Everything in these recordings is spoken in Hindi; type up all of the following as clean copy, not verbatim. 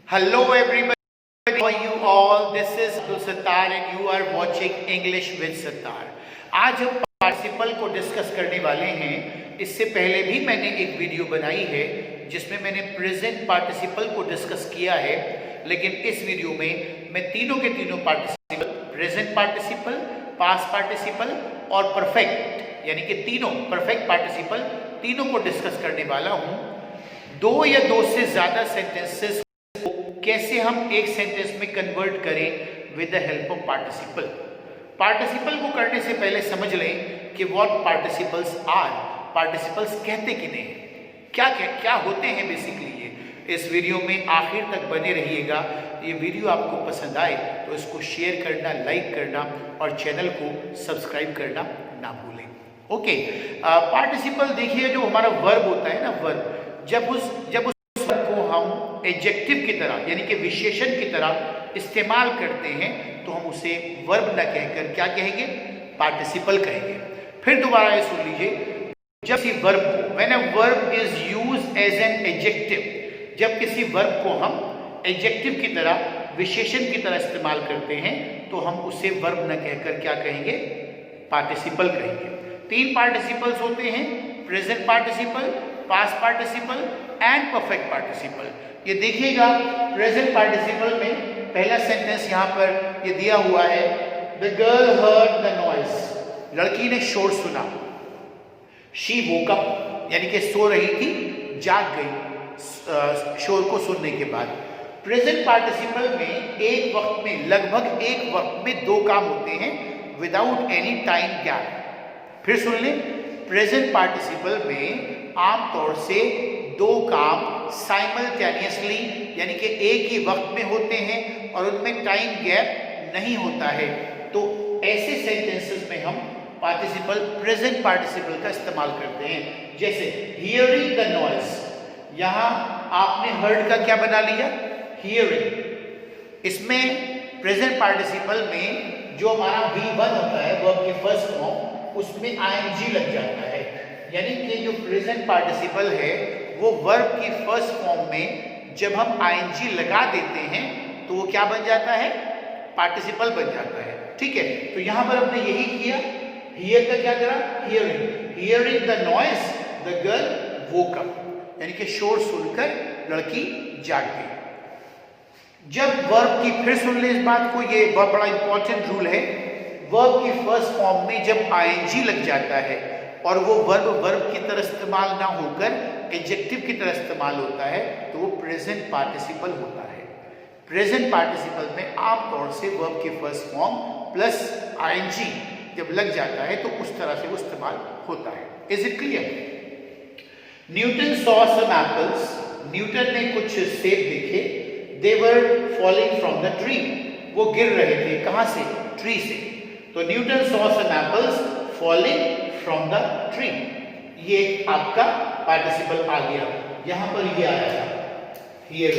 Hello everybody, how are you all? This is Abdul Sattar and you are watching English with Sattar. आज हम पार्टिसिपल को डिस्कस करने वाले हैं। इससे पहले भी मैंने एक वीडियो बनाई है जिसमें मैंने प्रेजेंट पार्टिसिपल को डिस्कस किया है, लेकिन इस वीडियो में मैं तीनों के तीनों participle, present participle, past participle और परफेक्ट, यानी कि तीनों परफेक्ट पार्टिसिपल तीनों को डिस्कस करने वाला हूँ। दो या दो से ज़्यादा सेंटेंसेस कैसे हम एक सेंटेंस में कन्वर्ट करें with the help of participle. Participle को करने से पहले समझ लें कि व्हाट पार्टिसिपल्स आर, पार्टिसिपल्स कहते किन्हें हैं, क्या होते हैं बेसिकली ये। इस वीडियो में आखिर तक बने रहिएगा। ये वीडियो आपको पसंद आए तो इसको शेयर करना, लाइक करना और चैनल को सब्सक्राइब करना ना भूलें। ओके, पार्टिसिपल देखिए, जो हमारा वर्ब होता है ना, वर्ब जब उस वर्ब को हम एडजेक्टिव की तरह यानी कि विशेषण की तरह इस्तेमाल करते हैं तो हम उसे वर्ब न कहकर क्या कहेंगे, पार्टिसिपल कहेंगे। फिर दोबारा ये सुन लीजिए, जब किसी वर्ब को, when a verb is used as an adjective, जब किसी वर्ब को हम एडजेक्टिव की तरह, विशेषण की तरह इस्तेमाल करते हैं तो हम उसे वर्ब न कहकर क्या कहेंगे, पार्टिसिपल कहेंगे। तीन पार्टिसिपल्स होते हैं, present participle, past participle and perfect participle. ये देखिएगा, प्रेजेंट पार्टिसिपल में पहला सेंटेंस यहाँ पर ये दिया हुआ है, the girl heard the noise, लड़की ने शोर सुना। शी वोक अप, यानी कि सो रही थी, जाग गई शोर को सुनने के बाद। प्रेजेंट पार्टिसिपल में एक वक्त में, लगभग एक वक्त में दो काम होते हैं विदाउट एनी टाइम गैप। फिर सुन लें, प्रेजेंट पार्टिसिपल में आमतौर से दो काम साइमल्टेनियसली यानी कि एक ही वक्त में होते हैं और उनमें टाइम गैप नहीं होता है। तो ऐसे सेंटेंसेस में हम पार्टिसिपल, प्रेजेंट पार्टिसिपल का इस्तेमाल करते हैं। जैसे हियरिंग द नॉइज, यहाँ आपने हर्ड का क्या बना लिया, हियरिंग। इसमें प्रेजेंट पार्टिसिपल में जो हमारा V1 होता है, वर्ब की फर्स्ट फॉर्म, उसमें ing लग जाता है। यानी कि जो प्रेजेंट पार्टिसिपल है वो वर्ब की फर्स्ट फॉर्म में जब हम ing लगा देते हैं तो वो क्या बन जाता है, पार्टिसिपल बन जाता है। ठीक है, तो यहां पर हमने यही किया। हियर का क्या करा, hearing, hearing the noise the girl woke up, यानी कि शोर सुनकर लड़की जाग गई। जब वर्ब की, फिर सुन ले इस बात को, ये बहुत बड़ा इंपॉर्टेंट रूल है, वर्ब की फर्स्ट फॉर्म में जब ing लग जाता है और वो वर्ब की तरह इस्तेमाल ना होकर एडजेक्टिव की तरह इस्तेमाल होता है तो वो प्रेजेंट पार्टिसिपल होता है। प्रेजेंट पार्टिसिपल में आमतौर से वर्ब की फर्स्ट फॉर्म प्लस ing जब लग जाता है तो उस तरह से वो इस्तेमाल होता है। Is it clear? Newton saw some apples, Newton ने कुछ सेब देखे, they were falling from the tree, वो गिर रहे थे, कहां से, ट्री से। तो Newton saw some apples falling from the tree, ये आपका पार्टिसिपल आ गया। यहां पर ये आया था हियर,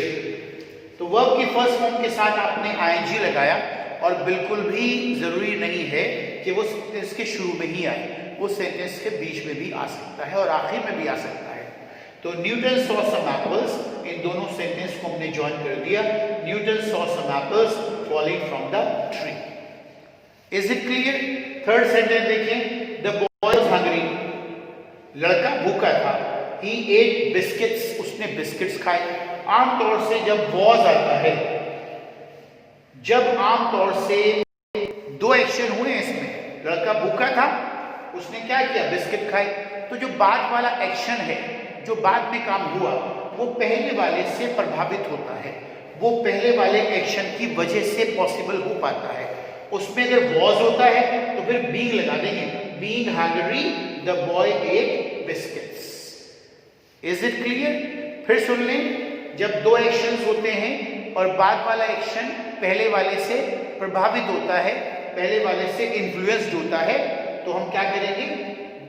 तो वर्ब की फर्स्ट फॉर्म के साथ आपने ing लगाया और बिल्कुल भी जरूरी नहीं है कि वो सेंटेंस के शुरू में ही आए, वो सेंटेंस के बीच में भी आ सकता है और आखिर में भी आ सकता है। तो न्यूटन सॉ सम एप्पल्स, इन दोनों सेंटेंस को हमने ज्वाइन कर दिया, Newton saw some apples falling from the tree. Is it clear? Third sentence देखिए, द बॉय इज हंग्री, लड़का भूखा था, ही एट बिस्किट्स, उसने बिस्किट्स खाए। आमतौर से जब वॉज आता है, जब आमतौर से दो एक्शन हुए इसमें, लड़का भूखा था, उसने क्या किया, बिस्किट खाए, तो जो बाद वाला एक्शन है, जो बाद में काम हुआ, वो पहले वाले से प्रभावित होता है, वो पहले वाले एक्शन की वजह से पॉसिबल हो पाता है। उसमें अगर वॉज होता है तो फिर बीइंग लगा देंगे, being hungry the boy eight biscuits. Is it clear? फिर सुन लें, जब दो एक्शंस होते हैं और बाद वाला एक्शन पहले वाले से प्रभावित होता है, पहले वाले से इन्फ्लुएंस्ड होता है, तो हम क्या करेंगे,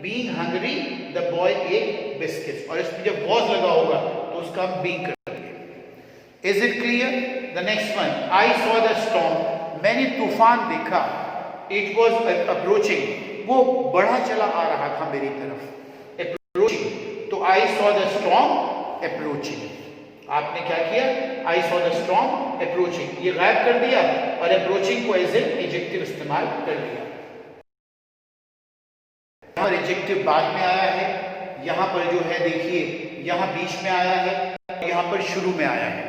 being hungry the boy eight biscuits, और इसमें जब वॉज लगा होगा तो उसका हम बीइंग करेंगे। Is it clear? The next one, I saw the storm, मैंने तूफान देखा, इट वॉज अप्रोचिंग, वो बढ़ा चला आ रहा था मेरी तरफ, अप्रोचिंग, तो I saw the storm approaching. आपने क्या किया, I saw the storm approaching, ये गायब कर दिया और अप्रोचिंग को एज एन एडजेक्टिव इस्तेमाल कर दिया। यहाँ एडजेक्टिव बाद में आया है, यहाँ पर जो है देखिए यहाँ बीच में आया है, यहाँ पर शुरू में आया है।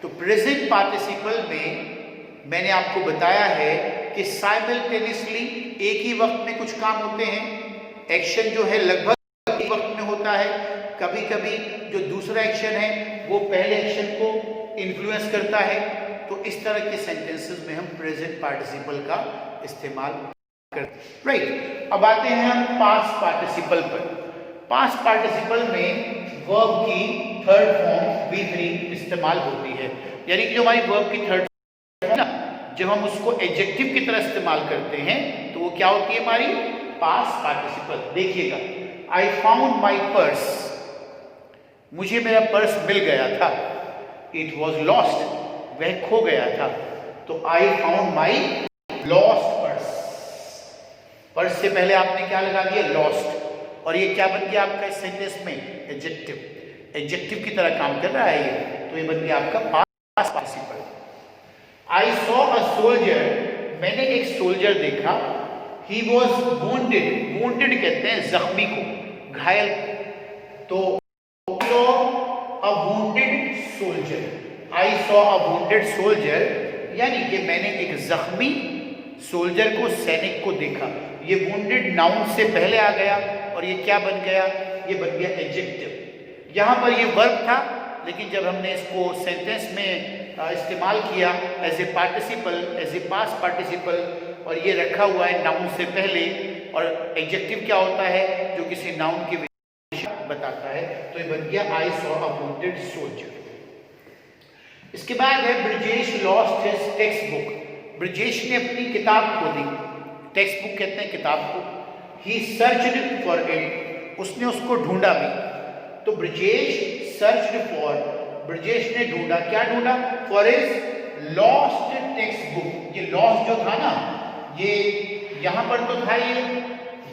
तो प्रेजेंट पार्टिसिपल में मैंने आपको बताया है कि साइमल्टेनियसली एक ही वक्त में कुछ काम होते हैं, एक्शन जो है लगभग एक वक्त में होता है। कभी कभी जो दूसरा एक्शन है वो पहले एक्शन को इन्फ्लुएंस करता है। तो इस तरह के सेंटेंसेस में हम प्रेजेंट पार्टिसिपल का इस्तेमाल करते हैं, राइट। अब आते हैं हम पास्ट पार्टिसिपल पर। पास्ट पार्टिसिपल में वर्ब की थर्ड फॉर्म V3 इस्तेमाल होती है, यानी कि जो हमारी वर्ब की थर्ड फॉर्म ना, जब हम उसको एडजेक्टिव की तरह इस्तेमाल करते हैं तो वो क्या होती है, हमारी पास्ट पार्टिसिपल। देखिएगा, आई फाउंड माई पर्स, मुझे मेरा पर्स मिल गया था। इट वॉज लॉस्ट, वह खो गया था। तो I found my lost purse, purse से पहले आपने क्या लगा दिया, लॉस्ट, और ये क्या बन गया आपका इस सेंटेंस में, एडजेक्टिव। एडजेक्टिव की तरह काम कर रहा है ये, तो ये बन गया आपका past participle. I saw a soldier, मैंने एक सोल्जर देखा। ही वॉज वुंडेड, वुंडेड कहते हैं जख्मी को, घायल। तो a wounded soldier, I saw a wounded soldier, यानी कि मैंने एक जख्मी सोल्जर को, सैनिक को देखा। ये wounded नाउन से पहले आ गया और ये क्या बन गया, ये बन गया एडजेक्टिव। यहाँ पर ये वर्ब था, लेकिन जब हमने इसको सेंटेंस में इस्तेमाल किया as a participle, as a past participle, और ये रखा हुआ है नाउन से पहले। और एडजेक्टिव क्या होता है, जो किसी नाउन की बताता है। तो ये बन गया I saw a wounded soldier. इसके बाद है Brijesh lost his text book, Brijesh ने अपनी किताब खो दी। टेक्स्ट बुक कहते हैं किताब को। ही सर्च्ड फॉर इट, उसने उसको ढूंढा भी। तो ब्रिजेश सर्च्ड फॉर, ब्रिजेश ने ढूंढा, क्या ढूंढा, for his lost text book. ये लॉस्ट जो था ना, ये यहां पर तो था ये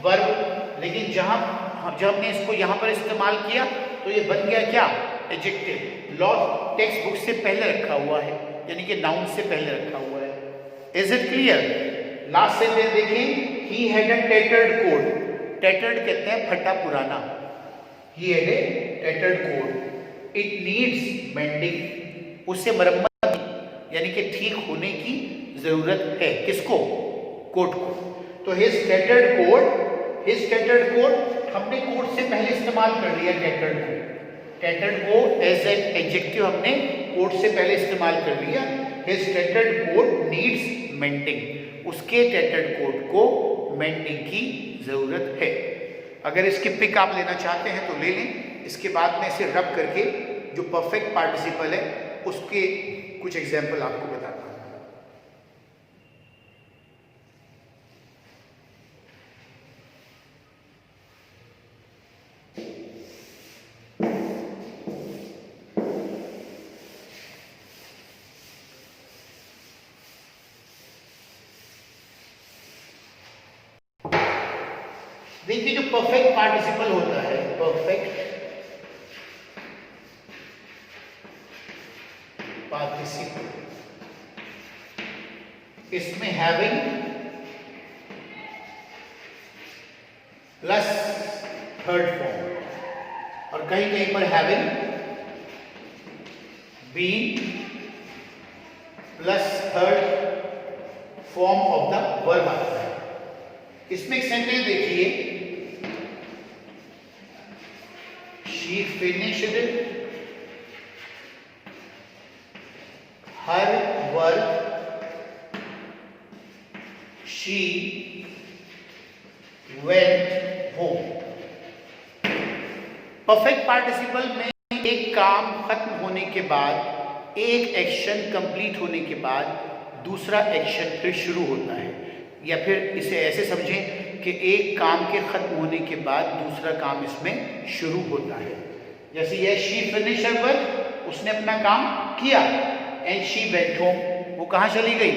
वर्ब, लेकिन जब हमने इसको यहां पर इस्तेमाल किया तो ये बन गया क्या, एडजेक्टिव। लॉस्ट टेक्स्ट बुक से पहले रखा हुआ है, यानी कि नाउन से पहले रखा हुआ है। Is it clear? Last sentence देखिए, he had a tattered coat, tattered कहते हैं फटा पुराना। He had a tattered coat, it needs mending, उससे मरम्मत यानी कि ठीक होने की जरूरत है। किसको? कोट को। तो his tattered coat, his tattered coat हमने कोट से पहले इस्तेमाल कर लिया। टैटर्ड को, टैटर्ड को एज एन एडजेक्टिव हमने कोट से पहले इस्तेमाल कर लिया। His tattered coat needs mending, उसके टैटर्ड कोट को मेंडिंग की जरूरत है। अगर इसकी पिक आप लेना चाहते हैं तो ले लें। इसके बाद में इसे रब करके जो परफेक्ट पार्टिसिपल है उसके कुछ एग्जाम्पल आपको बताता हूँ। देखिए, जो परफेक्ट पार्टिसिपल होता है, परफेक्ट पार्टिसिपल, इसमें हैविंग प्लस थर्ड फॉर्म, और कहीं कहीं पर having being plus third form of the verb आता है। इसमें एक सेंटेंस देखिए, she finished her work, she went home। Perfect participle में एक काम खत्म होने के बाद, एक एक्शन कंप्लीट होने के बाद दूसरा एक्शन फिर शुरू होता है। या फिर इसे ऐसे समझें कि एक काम के खत्म होने के बाद दूसरा काम इसमें शुरू होता है। जैसे यह शी फिनिश हर वर्क, उसने अपना काम किया, एंड शी वेंट होम, वो कहाँ चली गई,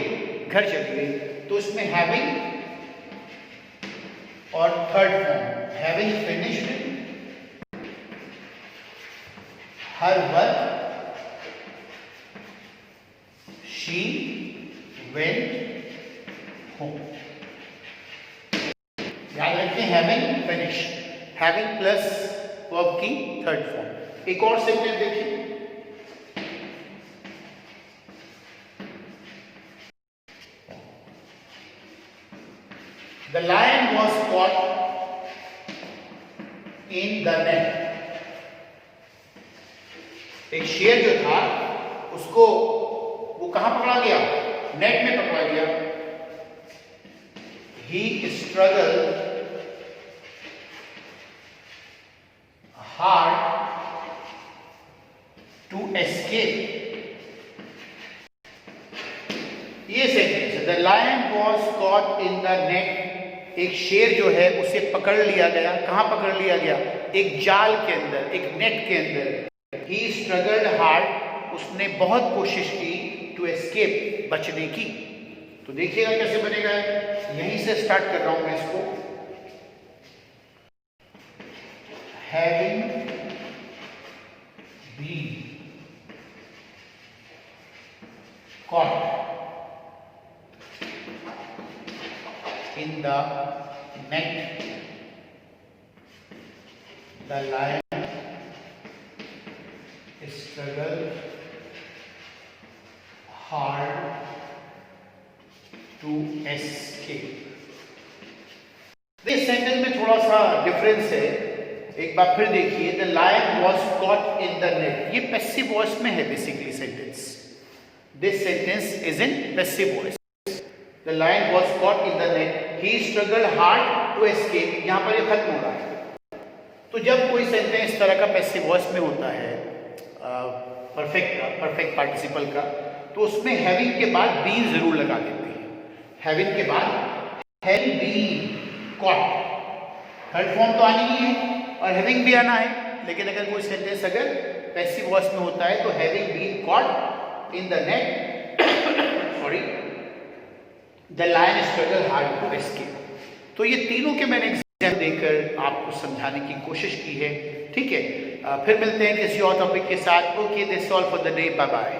घर चली गई। तो इसमें हैविंग और third form, having finished her work she went home. याद रखें, having finish, having plus verb की थर्ड फॉर्म। एक और सेंटेंस देखिए, the lion was caught in the net. एक शेर जो था उसको वो कहां पकड़ा गया? नेट में पकड़ा गया। He struggle hard to escape. ये सेंटेंस है, the lion was caught in the net. एक शेर जो है उसे पकड़ लिया गया। कहां पकड़ लिया गया? एक जाल के अंदर, एक नेट के अंदर। ही स्ट्रगल्ड हार्ड, उसने बहुत कोशिश की, टू एस्केप, बचने की। तो देखिएगा कैसे बनेगा, यहीं से स्टार्ट कर रहा हूं मैं इसको। Having been caught in the net, the lion struggled hard to escape। इस सेंटेंस में थोड़ा सा डिफरेंस है, एक बार फिर देखिए। The lion was caught in the net, ये पैसिव वॉइस में है basically sentence. This sentence is in passive voice. The lion was caught in the net, he struggled hard to escape. यहां पर ये खत्म हो रहा है। तो जब कोई सेंटेंस इस तरह का पैसिव वॉइस में होता है, परफेक्ट पार्टिसिपल का, तो उसमें हैविंग के बाद बीन जरूर लगा देते हैं। हैविंग के बाद having been caught, third form तो आनी ही है और हैविंग भी आना है। लेकिन अगर कोई सेंटेंस अगर पैसिव वॉइस में होता है तो having been caught in the net, sorry, the lion struggle hard to escape. तो ये तीनों के मैंने एग्जाम्पल देकर आपको समझाने की कोशिश की है। ठीक है, फिर मिलते हैं किसी और टॉपिक के साथ। Okay, this all for the day, bye bye.